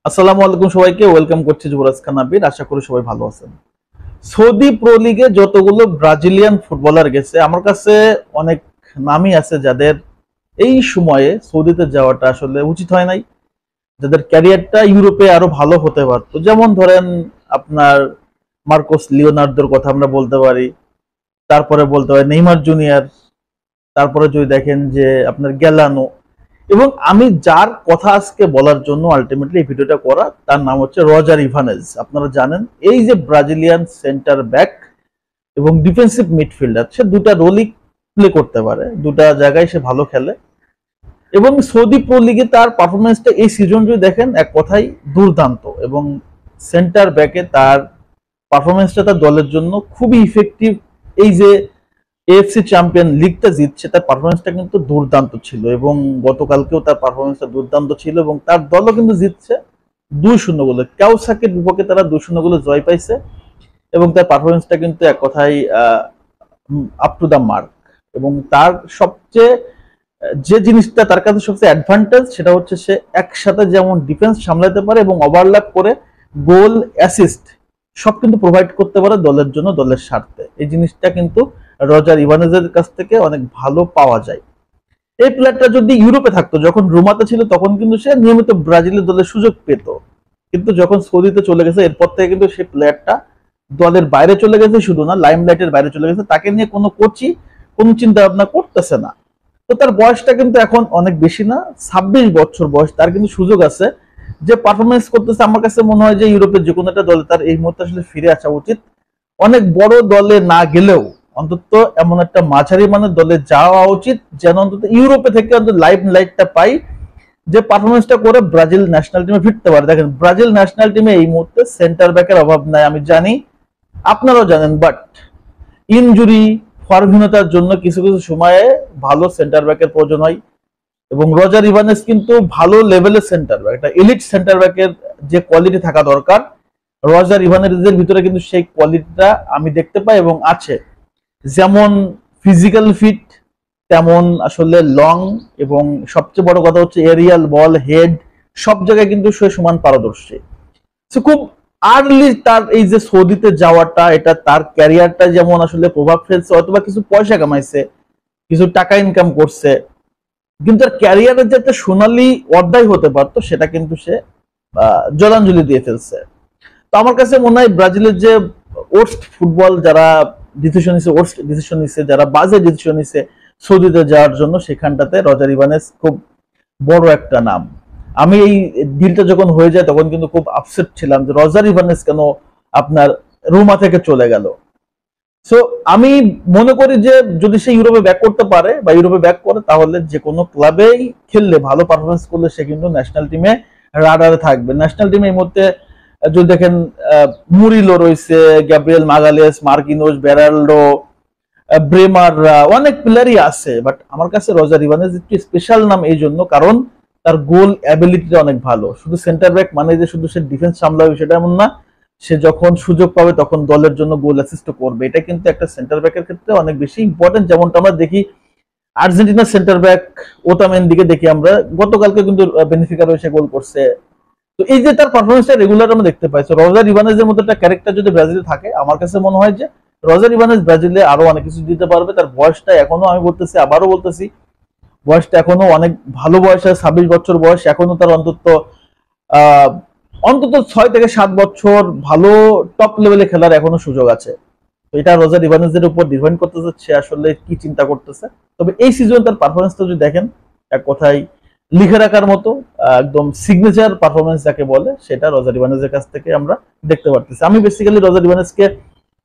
আসসালামু আলাইকুম সবাইকে ওয়েলকাম করছি যুবরাজ খান আবির। আশা করি সবাই ভালো আছেন। সৌদি প্রো লিগে যতগুলো ব্রাজিলিয়ান ফুটবলার গেছে আমার কাছে অনেক নামই আছে যাদের এই সময়ে সৌদিতে যাওয়াটা আসলে উচিত হয় নাই, যাদের ক্যারিয়ারটা ইউরোপে আরো ভালো হতে পারতো। যেমন ধরেন আপনার মার্কোস লিওনার্দোর কথা আমরা বলতে পারি, তারপরে বলতে পারি নেইমার জুনিয়র, তারপরে যদি দেখেন যে আপনার গ্যালানো, এবং আমি যার কথা আজকে বলার জন্য আলটিমেটলি এই ভিডিওটা করা তার নাম হচ্ছে রজার ইভানেজ। আপনারা জানেন এই যে ব্রাজিলিয়ান সেন্টার ব্যাক এবং ডিফেন্সিভ মিডফিল্ডার, সে দুটা রোলই প্লে করতে পারে, দুটা জায়গায় সে ভালো খেলে এবং সৌদি প্রো লিগে তার পারফরমেন্সটা এই সিজন যদি দেখেন এক কথাই দুর্দান্ত। এবং সেন্টার ব্যাকে তার পারফরমেন্সটা তার দলের জন্য খুবই ইফেক্টিভ। এই যে এএফসি চ্যাম্পিয়ন লিগটা জিতছে তার পারফরমেন্সটা কিন্তু দুর্দান্ত ছিল এবং গতকালকেও তার পারফরমেন্সটা দুর্দান্ত ছিল এবং তার দলও কিন্তু জিতছে 2-0 গোলে। কাওসাকির বিপক্ষে তারা 2-0 গোলে জয় পাইছে এবং তার পারফরমেন্সটা কিন্তু এক কথাই আপ টু দা মার্ক। এবং তার সবচেয়ে যে জিনিসটা তার কাছে সবচেয়ে অ্যাডভান্টেজ সেটা হচ্ছে সে একসাথে যেমন ডিফেন্স সামলাতে পারে এবং ওভারল্যাপ করে গোল অ্যাসিস্ট সব কিন্তু প্রোভাইড করতে পারে দলের জন্য, দলের স্বার্থে। এই জিনিসটা কিন্তু রজার ইভানেজের কাছ থেকে অনেক ভালো পাওয়া যায়। এই প্লেয়ারটা যদি ইউরোপে থাকতো, যখন রোমাতে ছিল তখন কিন্তু সে নিয়মিত ব্রাজিলের দলের সুযোগ পেত, কিন্তু যখন সৌদিতে চলে গেছে এরপর থেকে কিন্তু সেই প্লেয়ারটা দলের বাইরে চলে গেছে, শুধু না লাইমলাইটের বাইরে চলে গেছে। তাকে নিয়ে কোনো কোচই কোনো চিন্তা ভাবনা করতেছে না। তো তার বয়সটা কিন্তু এখন অনেক বেশি না, 26 বছর বয়স। তার কিন্তু সুযোগ আছে, যে পারফরমেন্স করতেছে আমার কাছে মনে হয় যে ইউরোপের যে কোনো একটা দলে তার এই মুহূর্তে আসলে ফিরে আসা উচিত। অনেক বড় দলে না গেলেও অন্তত এমন একটা মাঝারি মানের দলে যাওয়া উচিত, যেন অন্তত ইউরোপে থেকে অন্তত লাইফ লাইটটা পাই, যে পারফরমেন্সটা করে ব্রাজিল ন্যাশনাল টিমে ফিরতে পারে। দেখেন ব্রাজিল ন্যাশনাল টিমে এই মুহূর্তে সেন্টার ব্যাকের অভাব নাই, আমি জানি, আপনারাও জানেন, বাট ইনজুরি ফর্মহীনতার জন্য কিছু কিছু সময়ে ভালো সেন্টার ব্যাকের প্রয়োজন হয় এবং রজার ইভানেস কিন্তু ভালো লেভেলের সেন্টার ব্যাক, একটা এলিট সেন্টার ব্যাকের যে কোয়ালিটি থাকা দরকার রজার ইভানেজের ভিতরে কিন্তু সেই কোয়ালিটিটা আমি দেখতে পাই এবং আছে। যেমন ফিজিক্যাল ফিট, তেমন আসলে লং, এবং সবচেয়ে বড় কথা হচ্ছে এরিয়াল বল হেড সব জায়গায় কিন্তু সে সমান পারদর্শী। সে খুব আর্লি তার এই যে সৌদিতে যাওয়াটা, এটা তার ক্যারিয়ারটা যেমন আসলে প্রভাব ফেলছে, অথবা কিছু পয়সা কামাইছে, কিছু টাকা ইনকাম করছে, কিন্তু তার ক্যারিয়ারের যে একটা সোনালী অধ্যায় হতে পারতো সেটা কিন্তু সে জলাঞ্জলি দিয়ে ফেলছে। তো আমার কাছে মনে হয় ব্রাজিলের যে ওর্স্ট ফুটবল যারা ডিসিশন নিছে, ওর্স্ট ডিসিশন নিছে, যারা বাজে ডিসিশন নিছে সৌদিতে যাওয়ার জন্য, সেখানটাতে রজার ইভানেস খুব বড় একটা নাম। আমি এই ডিলটা যখন হয়ে যায় তখন কিন্তু খুব আপসেট ছিলাম যে রজার ইভানেস কেন আপনার রোমা থেকে চলে গেল। সো আমি মনে করি যে যদি সে ইউরোপে ব্যাক করতে পারে বা ইউরোপে ব্যাক করে, তাহলে যে কোনো ক্লাবেই খেললে ভালো পারফরমেন্স করলে সে কিন্তু ন্যাশনাল টিমে রাডারে থাকবে। ন্যাশনাল টিমে এই মুহূর্তে যদি দেখেন মুরিলো রয়েছে, গ্যাব্রিয়েল মাগালেস, মার্কিনোস, বেরাল্ডো, ব্রেমার, অনেক প্লেয়ারই আছে, বাট আমার কাছে রজার ইভানেস একটি স্পেশাল নাম এই জন্য কারণ তার গোল অ্যাবিলিটিটা অনেক ভালো। শুধু সেন্টার ব্যাক মানে যে শুধু সে ডিফেন্স সামলাবে সেটা এমন না, সে যখন সুযোগ পাবে তখন দলের জন্য গোল অ্যাসিস্ট করবে। এটা কিন্তু একটা সেন্টার ব্যাকের ক্ষেত্রে অনেক বেশি ইম্পর্টেন্ট। যেমনটা আমরা দেখি আর্জেন্টিনার সেন্টার ব্যাক ওতামেন্দিকে দেখি আমরা, গতকালকে কিন্তু বেনিফিকার হয়ে সে গোল করছে। তো এই যে তার পারফরমেন্সটা রেগুলার আমরা দেখতে পাই। রজার ইভানেজের মতো একটা ক্যারেক্টার যদি ব্রাজিলে থাকে, আমার কাছে মনে হয় যে রজার ইভানেজ ব্রাজিলে আরো অনেক কিছু দিতে পারবে। তার বয়সটা এখনো, আমি বলতেছি, আবারও বলতেছি, বয়সটা এখনো অনেক ভালো বয়স, 26 বছর বয়স। এখনো তার আহ অন্তত 6 থেকে 7 বছর ভালো টপ লেভেলে খেলার এখনো সুযোগ আছে। তো এটা রজার ইভানেজের উপর ডিপেন্ড করতেছে সে আসলে কি চিন্তা করতেছে। তবে এই সিজনে তার পারফরমেন্সটা যদি দেখেন, এক কথায় লিখে রাখার মতো, একদম সিগনেচার পারফরমেন্স যাকে বলে, সেটা রজার ইভানেজের কাছ থেকে আমরা দেখতে পারতেছি। আমি বেসিক্যালি রজার ইভানেজকে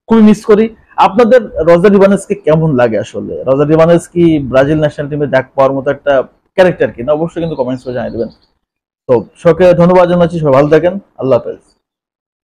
খুবই মিস করি। আপনাদের রজার ইভানেজকে কেমন লাগে? আসলে রজার ইভানেজ কি ব্রাজিল ন্যাশনাল টিমে দেখ পাওয়ার মতো একটা ক্যারেক্টার কিনা? অবশ্যই কিন্তু কমেন্টস করে জানিয়ে দেবেন। তো সবাইকে ধন্যবাদ জানাচ্ছি, সবাই ভালো থাকেন, আল্লাহ হাফেজ।